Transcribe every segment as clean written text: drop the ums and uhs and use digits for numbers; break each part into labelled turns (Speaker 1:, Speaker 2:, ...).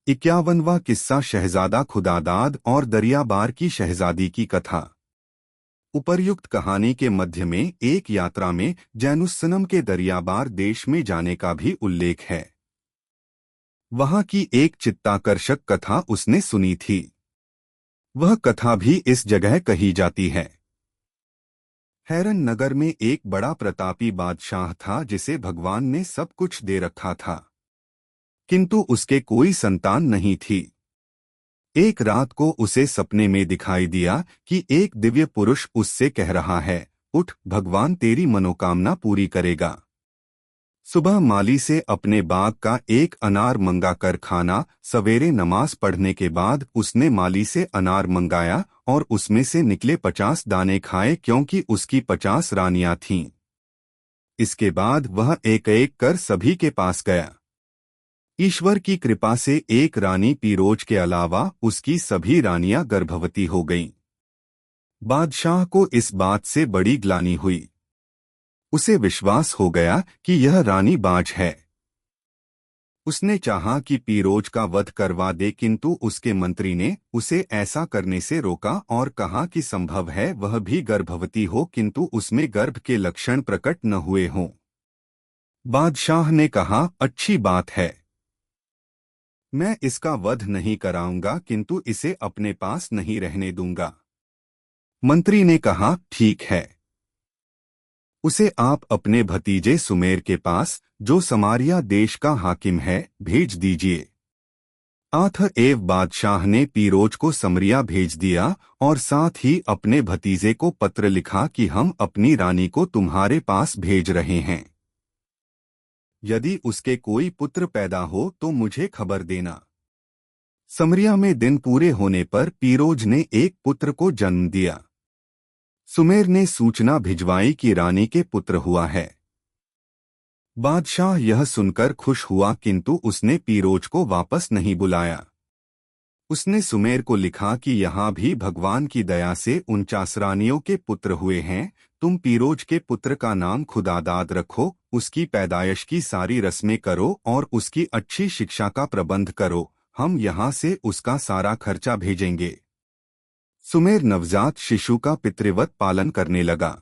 Speaker 1: 51वां किस्सा शहजादा खुदादाद और दरियाबार की शहजादी की कथा। उपर्युक्त कहानी के मध्य में एक यात्रा में जैनुस्सनम के दरियाबार देश में जाने का भी उल्लेख है। वहां की एक चित्ताकर्षक कथा उसने सुनी थी। वह कथा भी इस जगह कही जाती है। हैरन नगर में एक बड़ा प्रतापी बादशाह था जिसे भगवान ने सब कुछ दे रखा था, किंतु उसके कोई संतान नहीं थी। एक रात को उसे सपने में दिखाई दिया कि एक दिव्य पुरुष उससे कह रहा है, उठ, भगवान तेरी मनोकामना पूरी करेगा। सुबह माली से अपने बाग का एक अनार मंगा कर खाना। सवेरे नमाज पढ़ने के बाद उसने माली से अनार मंगाया और उसमें से निकले 50 दाने खाए, क्योंकि उसकी 50 रानियां थीं। इसके बाद वह एक एक कर सभी के पास गया। ईश्वर की कृपा से एक रानी पीरोज के अलावा उसकी सभी रानियां गर्भवती हो गईं। बादशाह को इस बात से बड़ी ग्लानि हुई। उसे विश्वास हो गया कि यह रानी बाज है। उसने चाहा कि पीरोज का वध करवा दे, किंतु उसके मंत्री ने उसे ऐसा करने से रोका और कहा कि संभव है वह भी गर्भवती हो, किंतु उसमें गर्भ के लक्षण प्रकट न हुए हों। बादशाह ने कहा, अच्छी बात है, मैं इसका वध नहीं कराऊंगा, किंतु इसे अपने पास नहीं रहने दूंगा। मंत्री ने कहा, ठीक है, उसे आप अपने भतीजे सुमेर के पास, जो समारिया देश का हाकिम है, भेज दीजिए। अतएव बादशाह ने पीरोज को समरिया भेज दिया और साथ ही अपने भतीजे को पत्र लिखा कि हम अपनी रानी को तुम्हारे पास भेज रहे हैं। यदि उसके कोई पुत्र पैदा हो तो मुझे खबर देना। समरिया में दिन पूरे होने पर पीरोज ने एक पुत्र को जन्म दिया। सुमेर ने सूचना भिजवाई कि रानी के पुत्र हुआ है। बादशाह यह सुनकर खुश हुआ, किंतु उसने पीरोज को वापस नहीं बुलाया। उसने सुमेर को लिखा कि यहाँ भी भगवान की दया से 49 रानियों के पुत्र हुए हैं। तुम पीरोज के पुत्र का नाम खुदादाद रखो, उसकी पैदाइश की सारी रस्में करो और उसकी अच्छी शिक्षा का प्रबंध करो। हम यहाँ से उसका सारा खर्चा भेजेंगे। सुमेर नवजात शिशु का पितृवत पालन करने लगा।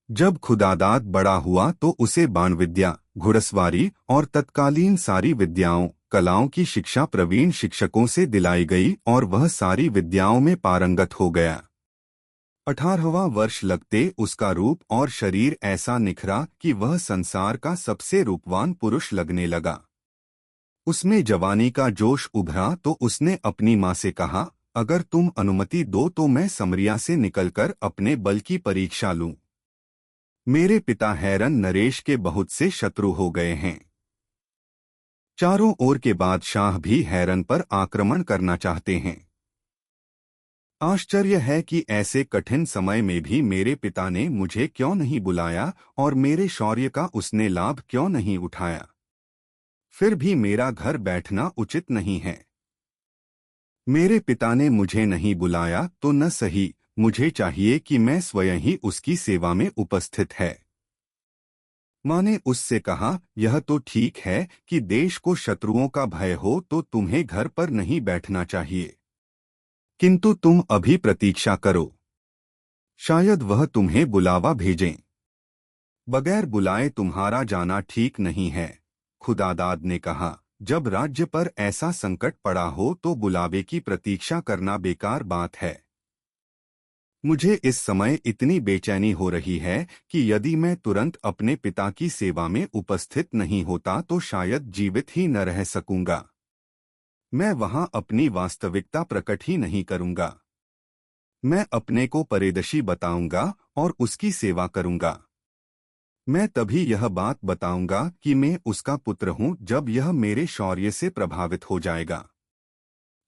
Speaker 1: जब खुदादाद बड़ा हुआ तो उसे बाण विद्या, घुड़सवारी और तत्कालीन सारी विद्याओं, कलाओं की शिक्षा प्रवीण शिक्षकों से दिलाई गई और वह सारी विद्याओं में पारंगत हो गया। 18वां वर्ष लगते उसका रूप और शरीर ऐसा निखरा कि वह संसार का सबसे रूपवान पुरुष लगने लगा। उसमें जवानी का जोश उभरा तो उसने अपनी माँ से कहा, अगर तुम अनुमति दो तो मैं समरिया से निकलकर अपने बल की परीक्षा लूं। मेरे पिता हैरन नरेश के बहुत से शत्रु हो गए हैं। चारों ओर के बादशाह भी हैरन पर आक्रमण करना चाहते हैं। आश्चर्य है कि ऐसे कठिन समय में भी मेरे पिता ने मुझे क्यों नहीं बुलाया और मेरे शौर्य का उसने लाभ क्यों नहीं उठाया। फिर भी मेरा घर बैठना उचित नहीं है। मेरे पिता ने मुझे नहीं बुलाया तो न सही, मुझे चाहिए कि मैं स्वयं ही उसकी सेवा में उपस्थित है। माँ ने उससे कहा, यह तो ठीक है कि देश को शत्रुओं का भय हो तो तुम्हें घर पर नहीं बैठना चाहिए, किंतु तुम अभी प्रतीक्षा करो, शायद वह तुम्हें बुलावा भेजें। बगैर बुलाए तुम्हारा जाना ठीक नहीं है। खुदादाद ने कहा, जब राज्य पर ऐसा संकट पड़ा हो तो बुलावे की प्रतीक्षा करना बेकार बात है। मुझे इस समय इतनी बेचैनी हो रही है कि यदि मैं तुरंत अपने पिता की सेवा में उपस्थित नहीं होता तो शायद जीवित ही न रह सकूंगा। मैं वहां अपनी वास्तविकता प्रकट ही नहीं करूंगा। मैं अपने को परिदृशी बताऊंगा और उसकी सेवा करूंगा। मैं तभी यह बात बताऊंगा कि मैं उसका पुत्र हूं जब यह मेरे शौर्य से प्रभावित हो जाएगा।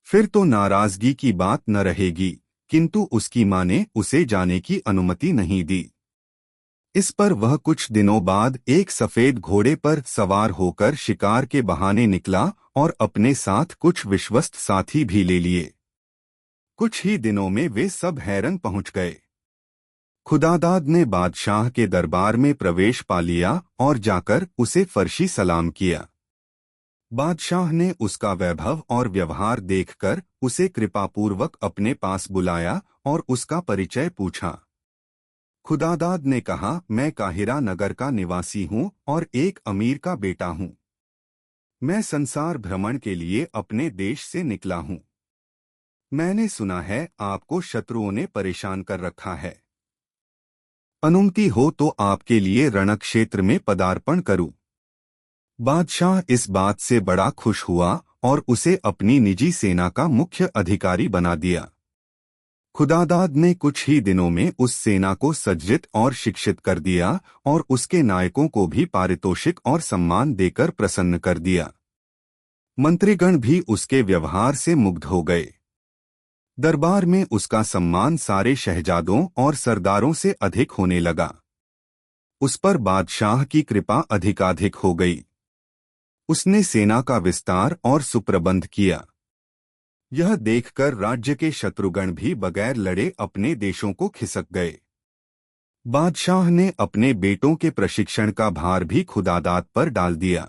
Speaker 1: फिर तो नाराजगी की बात न रहेगी, किंतु उसकी माँ ने उसे जाने की अनुमति नहीं दी। इस पर वह कुछ दिनों बाद एक सफेद घोड़े पर सवार होकर शिकार के बहाने निकला और अपने साथ कुछ विश्वस्त साथी भी ले लिए। कुछ ही दिनों में वे सब हैरन पहुंच गए। खुदादाद ने बादशाह के दरबार में प्रवेश पा लिया और जाकर उसे फर्शी सलाम किया। बादशाह ने उसका वैभव और व्यवहार देखकर उसे कृपापूर्वक अपने पास बुलाया और उसका परिचय पूछा। खुदादाद ने कहा, मैं काहिरा नगर का निवासी हूँ और एक अमीर का बेटा हूँ। मैं संसार भ्रमण के लिए अपने देश से निकला हूँ। मैंने सुना है आपको शत्रुओं ने परेशान कर रखा है। अनुमति हो तो आपके लिए रणक्षेत्र में पदार्पण करूं। बादशाह इस बात से बड़ा खुश हुआ और उसे अपनी निजी सेना का मुख्य अधिकारी बना दिया। खुदादाद ने कुछ ही दिनों में उस सेना को सज्जित और शिक्षित कर दिया और उसके नायकों को भी पारितोषिक और सम्मान देकर प्रसन्न कर दिया। मंत्रीगण भी उसके व्यवहार से मुग्ध हो गए। दरबार में उसका सम्मान सारे शहजादों और सरदारों से अधिक होने लगा। उस पर बादशाह की कृपा अधिकाधिक हो गई। उसने सेना का विस्तार और सुप्रबंध किया। यह देखकर राज्य के शत्रुगण भी बगैर लड़े अपने देशों को खिसक गए। बादशाह ने अपने बेटों के प्रशिक्षण का भार भी खुदादाद पर डाल दिया।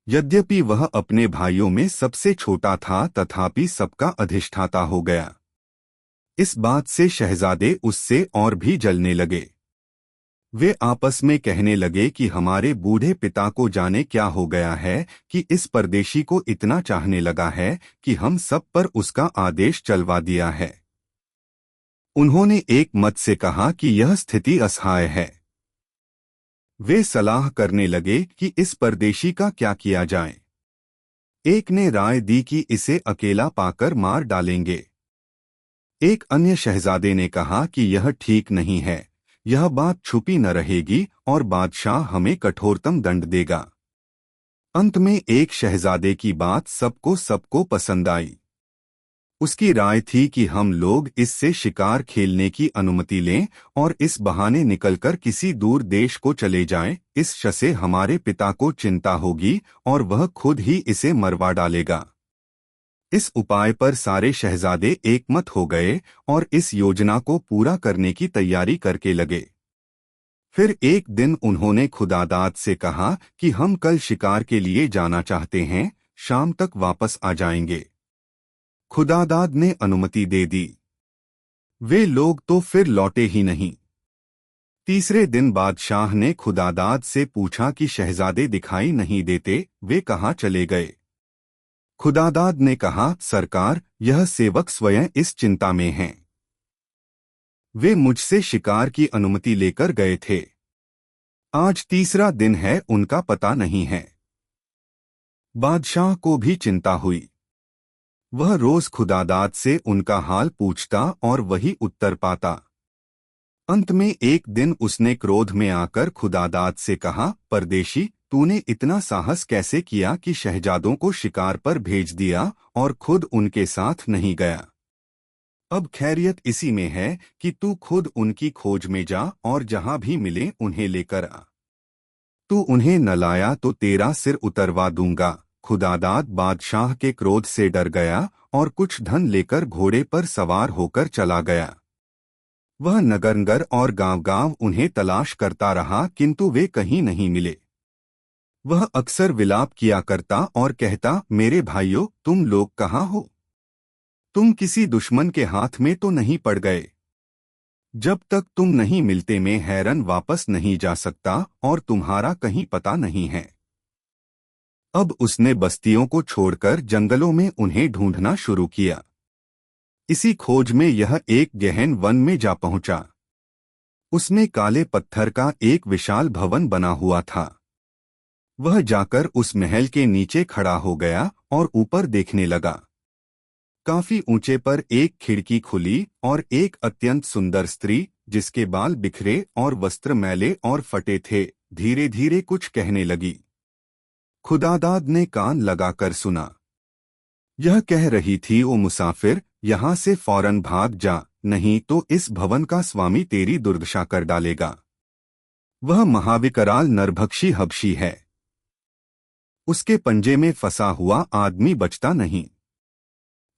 Speaker 1: यद्यपि वह अपने भाइयों में सबसे छोटा था, तथापि सबका अधिष्ठाता हो गया। इस बात से शहजादे उससे और भी जलने लगे। वे आपस में कहने लगे कि हमारे बूढ़े पिता को जाने क्या हो गया है कि इस परदेशी को इतना चाहने लगा है कि हम सब पर उसका आदेश चलवा दिया है। उन्होंने एक मत से कहा कि यह स्थिति असहाय है। वे सलाह करने लगे कि इस परदेशी का क्या किया जाए। एक ने राय दी कि इसे अकेला पाकर मार डालेंगे। एक अन्य शहजादे ने कहा कि यह ठीक नहीं है, यह बात छुपी न रहेगी और बादशाह हमें कठोरतम दंड देगा। अंत में एक शहजादे की बात सबको पसंद आई। उसकी राय थी कि हम लोग इससे शिकार खेलने की अनुमति लें और इस बहाने निकलकर किसी दूर देश को चले जाएं। इस से हमारे पिता को चिंता होगी और वह खुद ही इसे मरवा डालेगा। इस उपाय पर सारे शहजादे एकमत हो गए और इस योजना को पूरा करने की तैयारी करके लगे। फिर एक दिन उन्होंने खुदादाद से कहा कि हम कल शिकार के लिए जाना चाहते हैं, शाम तक वापस आ जाएंगे। खुदादाद ने अनुमति दे दी। वे लोग तो फिर लौटे ही नहीं। तीसरे दिन बादशाह ने खुदादाद से पूछा कि शहजादे दिखाई नहीं देते, वे कहाँ चले गए। खुदादाद ने कहा, सरकार, यह सेवक स्वयं इस चिंता में हैं। वे मुझसे शिकार की अनुमति लेकर गए थे। आज तीसरा दिन है, उनका पता नहीं है। बादशाह को भी चिंता हुई। वह रोज खुदादाद से उनका हाल पूछता और वही उत्तर पाता। अंत में एक दिन उसने क्रोध में आकर खुदादाद से कहा, परदेशी, तूने इतना साहस कैसे किया कि शहजादों को शिकार पर भेज दिया और खुद उनके साथ नहीं गया। अब खैरियत इसी में है कि तू खुद उनकी खोज में जा और जहां भी मिले उन्हें लेकर आ। तू उन्हें न लाया तो तेरा सिर उतरवा दूंगा। खुदादाद बादशाह के क्रोध से डर गया और कुछ धन लेकर घोड़े पर सवार होकर चला गया। वह नगर और गांव-गांव उन्हें तलाश करता रहा, किंतु वे कहीं नहीं मिले। वह अक्सर विलाप किया करता और कहता, मेरे भाइयों, तुम लोग कहाँ हो? तुम किसी दुश्मन के हाथ में तो नहीं पड़ गए? जब तक तुम नहीं मिलते मैं हैरन वापस नहीं जा सकता और तुम्हारा कहीं पता नहीं है। अब उसने बस्तियों को छोड़कर जंगलों में उन्हें ढूंढना शुरू किया। इसी खोज में यह एक गहन वन में जा पहुंचा। उसमें काले पत्थर का एक विशाल भवन बना हुआ था। वह जाकर उस महल के नीचे खड़ा हो गया और ऊपर देखने लगा। काफी ऊंचे पर एक खिड़की खुली और एक अत्यंत सुंदर स्त्री, जिसके बाल बिखरे और वस्त्र मैले और फटे थे, धीरे धीरे कुछ कहने लगी। खुदादाद ने कान लगाकर सुना। यह कह रही थी, ओ मुसाफिर, यहाँ से फौरन भाग जा, नहीं तो इस भवन का स्वामी तेरी दुर्दशा कर डालेगा। वह महाविकराल नरभक्षी हबशी है। उसके पंजे में फंसा हुआ आदमी बचता नहीं।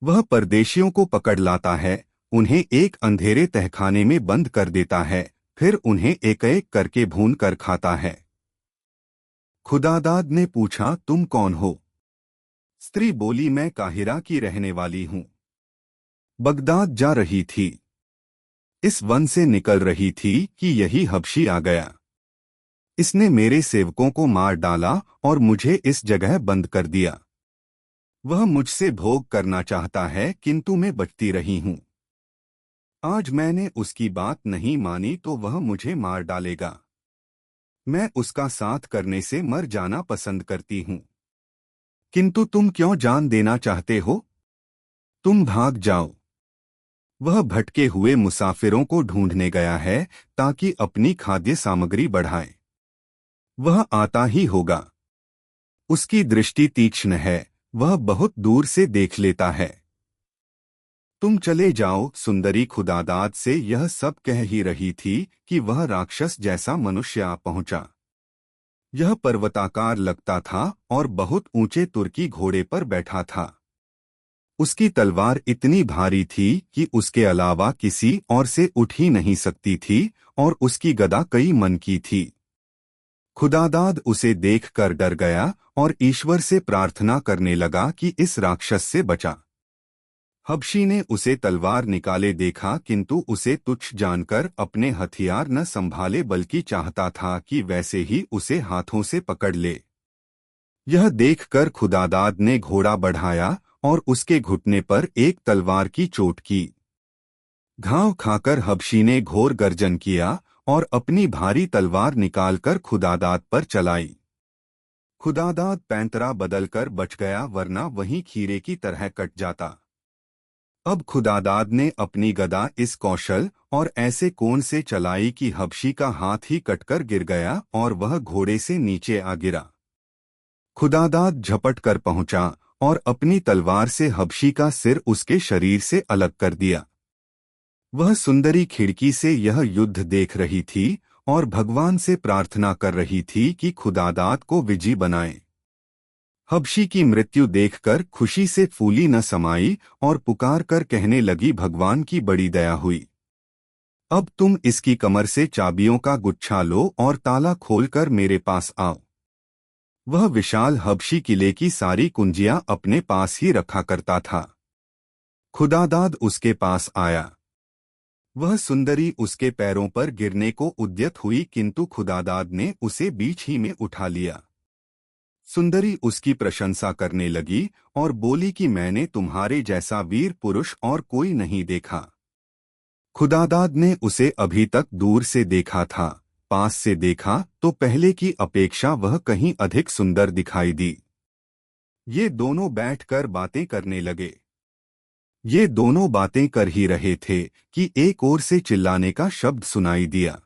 Speaker 1: वह परदेशियों को पकड़ लाता है, उन्हें एक अंधेरे तहखाने में बंद कर देता है, फिर उन्हें एक एक करके भून कर खाता है। खुदादाद ने पूछा, तुम कौन हो? स्त्री बोली, मैं काहिरा की रहने वाली हूं, बगदाद जा रही थी। इस वन से निकल रही थी कि यही हबशी आ गया। इसने मेरे सेवकों को मार डाला और मुझे इस जगह बंद कर दिया। वह मुझसे भोग करना चाहता है, किंतु मैं बचती रही हूं। आज मैंने उसकी बात नहीं मानी तो वह मुझे मार डालेगा। मैं उसका साथ करने से मर जाना पसंद करती हूं। किंतु तुम क्यों जान देना चाहते हो? तुम भाग जाओ। वह भटके हुए मुसाफिरों को ढूंढने गया है ताकि अपनी खाद्य सामग्री बढ़ाए। वह आता ही होगा। उसकी दृष्टि तीक्ष्ण है, वह बहुत दूर से देख लेता है। तुम चले जाओ। सुंदरी खुदादाद से यह सब कह ही रही थी कि वह राक्षस जैसा मनुष्य आ पहुंचा। यह पर्वताकार लगता था और बहुत ऊंचे तुर्की घोड़े पर बैठा था। उसकी तलवार इतनी भारी थी कि उसके अलावा किसी और से उठ ही नहीं सकती थी, और उसकी गदा कई मन की थी। खुदादाद उसे देखकर डर गया और ईश्वर से प्रार्थना करने लगा कि इस राक्षस से बचा। हबशी ने उसे तलवार निकाले देखा, किंतु उसे तुच्छ जानकर अपने हथियार न संभाले, बल्कि चाहता था कि वैसे ही उसे हाथों से पकड़ ले। यह देखकर खुदादाद ने घोड़ा बढ़ाया और उसके घुटने पर एक तलवार की चोट की। घाव खाकर हबशी ने घोर गर्जन किया और अपनी भारी तलवार निकालकर खुदादाद पर चलाई। खुदादाद पैंतरा बदलकर बच गया, वरना वहीं खीरे की तरह कट जाता। अब खुदादाद ने अपनी गदा इस कौशल और ऐसे कोण से चलाई कि हबशी का हाथ ही कटकर गिर गया और वह घोड़े से नीचे आ गिरा। खुदादाद झपट कर पहुंचा और अपनी तलवार से हबशी का सिर उसके शरीर से अलग कर दिया। वह सुंदरी खिड़की से यह युद्ध देख रही थी और भगवान से प्रार्थना कर रही थी कि खुदादाद को विजयी बनाए। हबशी की मृत्यु देखकर खुशी से फूली न समाई और पुकार कर कहने लगी, भगवान की बड़ी दया हुई। अब तुम इसकी कमर से चाबियों का गुच्छा लो और ताला खोलकर मेरे पास आओ। वह विशाल हबशी किले की सारी कुंजियां अपने पास ही रखा करता था। खुदादाद उसके पास आया। वह सुंदरी उसके पैरों पर गिरने को उद्यत हुई, किंतु खुदादाद ने उसे बीच ही में उठा लिया। सुंदरी उसकी प्रशंसा करने लगी और बोली कि मैंने तुम्हारे जैसा वीर पुरुष और कोई नहीं देखा। खुदादाद ने उसे अभी तक दूर से देखा था, पास से देखा तो पहले की अपेक्षा वह कहीं अधिक सुंदर दिखाई दी। ये दोनों बैठकर बातें करने लगे। ये दोनों बातें कर ही रहे थे कि एक ओर से चिल्लाने का शब्द सुनाई दिया।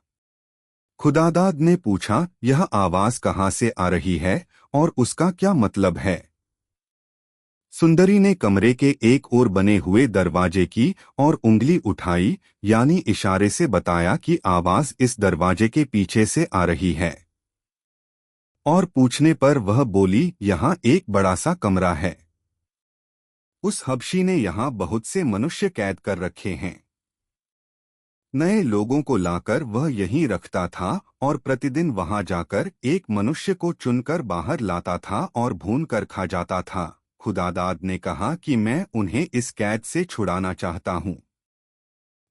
Speaker 1: खुदादाद ने पूछा, यह आवाज कहाँ से आ रही है और उसका क्या मतलब है? सुंदरी ने कमरे के एक ओर बने हुए दरवाजे की और उंगली उठाई, यानी इशारे से बताया कि आवाज इस दरवाजे के पीछे से आ रही है। और पूछने पर वह बोली, यहाँ एक बड़ा सा कमरा है। उस हबशी ने यहाँ बहुत से मनुष्य कैद कर रखे हैं। नए लोगों को लाकर वह यहीं रखता था और प्रतिदिन वहां जाकर एक मनुष्य को चुनकर बाहर लाता था और भून कर खा जाता था। खुदादाद ने कहा कि मैं उन्हें इस कैद से छुड़ाना चाहता हूं।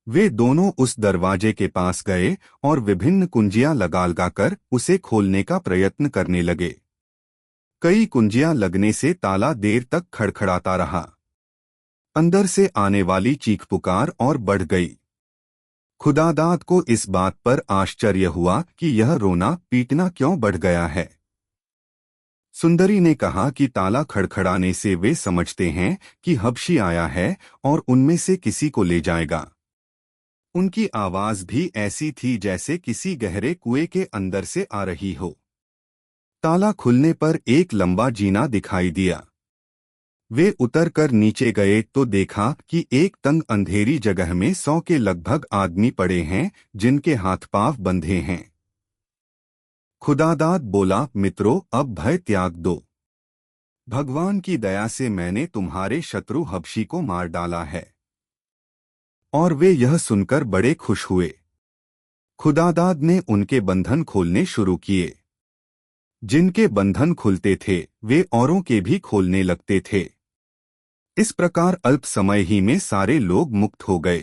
Speaker 1: वे दोनों उस दरवाजे के पास गए और विभिन्न कुंजियां लगाकर उसे खोलने का प्रयत्न करने लगे। कई कुंजियां लगने से ताला देर तक खड़खड़ाता रहा। अंदर से आने वाली चीख पुकार और बढ़ गई। खुदादाद को इस बात पर आश्चर्य हुआ कि यह रोना पीटना क्यों बढ़ गया है। सुंदरी ने कहा कि ताला खड़खड़ाने से वे समझते हैं कि हबशी आया है और उनमें से किसी को ले जाएगा। उनकी आवाज भी ऐसी थी जैसे किसी गहरे कुएं के अंदर से आ रही हो। ताला खुलने पर एक लंबा जीना दिखाई दिया। वे उतरकर नीचे गए तो देखा कि एक तंग अंधेरी जगह में 100 के लगभग आदमी पड़े हैं, जिनके हाथ पांव बंधे हैं। खुदादाद बोला, मित्रों, अब भय त्याग दो। भगवान की दया से मैंने तुम्हारे शत्रु हबशी को मार डाला है। और वे यह सुनकर बड़े खुश हुए। खुदादाद ने उनके बंधन खोलने शुरू किए। जिनके बंधन खुलते थे वे औरों के भी खोलने लगते थे। इस प्रकार अल्प समय ही में सारे लोग मुक्त हो गए।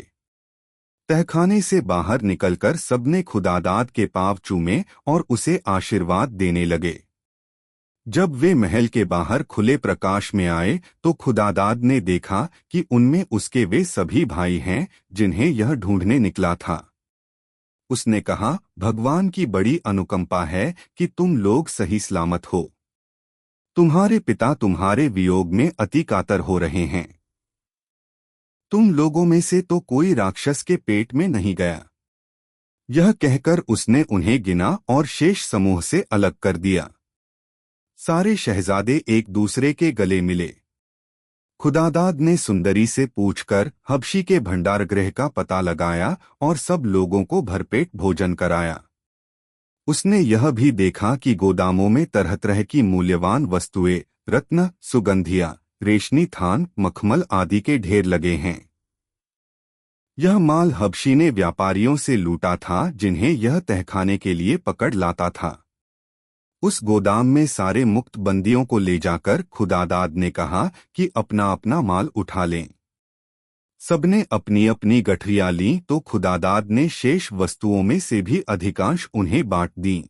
Speaker 1: तहखाने से बाहर निकलकर सबने खुदादाद के पांव चूमे और उसे आशीर्वाद देने लगे। जब वे महल के बाहर खुले प्रकाश में आए तो खुदादाद ने देखा कि उनमें उसके वे सभी भाई हैं जिन्हें यह ढूंढने निकला था। उसने कहा, भगवान की बड़ी अनुकंपा है कि तुम लोग सही सलामत हो। तुम्हारे पिता तुम्हारे वियोग में अति कातर हो रहे हैं। तुम लोगों में से तो कोई राक्षस के पेट में नहीं गया। यह कहकर उसने उन्हें गिना और शेष समूह से अलग कर दिया। सारे शहजादे एक दूसरे के गले मिले। खुदादाद ने सुंदरी से पूछकर हबशी के भंडारगृह का पता लगाया और सब लोगों को भरपेट भोजन कराया। उसने यह भी देखा कि गोदामों में तरह तरह की मूल्यवान वस्तुएं, रत्न, सुगंधियां, रेशमी थान, मखमल आदि के ढेर लगे हैं। यह माल हबशी ने व्यापारियों से लूटा था जिन्हें यह तहखाने के लिए पकड़ लाता था। उस गोदाम में सारे मुक्त बंदियों को ले जाकर खुदादाद ने कहा कि अपना अपना माल उठा लें। सबने अपनी अपनी गठरियां लीं तो खुदादाद ने शेष वस्तुओं में से भी अधिकांश उन्हें बांट दी।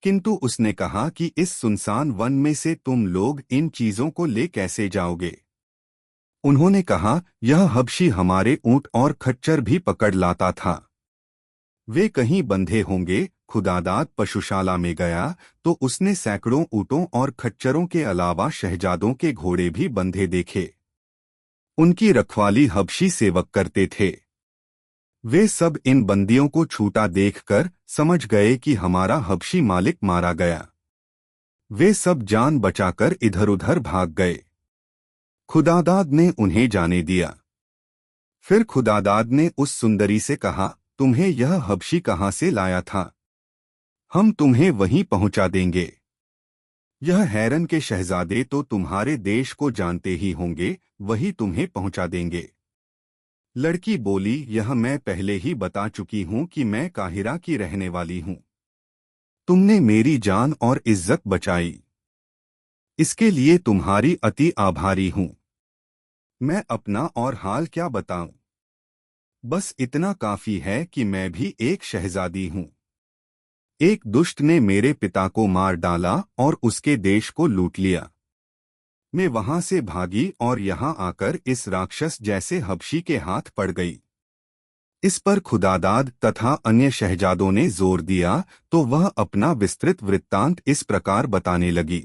Speaker 1: किंतु उसने कहा कि इस सुनसान वन में से तुम लोग इन चीजों को ले कैसे जाओगे? उन्होंने कहा, यह हबशी हमारे ऊंट और खच्चर भी पकड़ लाता था। वे कहीं बंधे होंगे। खुदादाद पशुशाला में गया तो उसने सैकड़ों ऊँटों और खच्चरों के अलावा शहजादों के घोड़े भी बंधे देखे। उनकी रखवाली हबशी सेवक करते थे। वे सब इन बंदियों को छूटा देखकर समझ गए कि हमारा हबशी मालिक मारा गया। वे सब जान बचाकर इधर उधर भाग गए। खुदादाद ने उन्हें जाने दिया। फिर खुदादाद ने उस सुंदरी से कहा, तुम्हें यह हबशी कहाँ से लाया था? हम तुम्हें वहीं पहुंचा देंगे। यह हैरन के शहजादे तो तुम्हारे देश को जानते ही होंगे, वही तुम्हें पहुंचा देंगे। लड़की बोली, यह मैं पहले ही बता चुकी हूं कि मैं काहिरा की रहने वाली हूं। तुमने मेरी जान और इज्जत बचाई, इसके लिए तुम्हारी अति आभारी हूं। मैं अपना और हाल क्या बताऊं? बस इतना काफी है कि मैं भी एक शहजादी हूं। एक दुष्ट ने मेरे पिता को मार डाला और उसके देश को लूट लिया। मैं वहां से भागी और यहां आकर इस राक्षस जैसे हबशी के हाथ पड़ गई। इस पर खुदादाद तथा अन्य शहजादों ने जोर दिया तो वह अपना विस्तृत वृत्तांत इस प्रकार बताने लगी।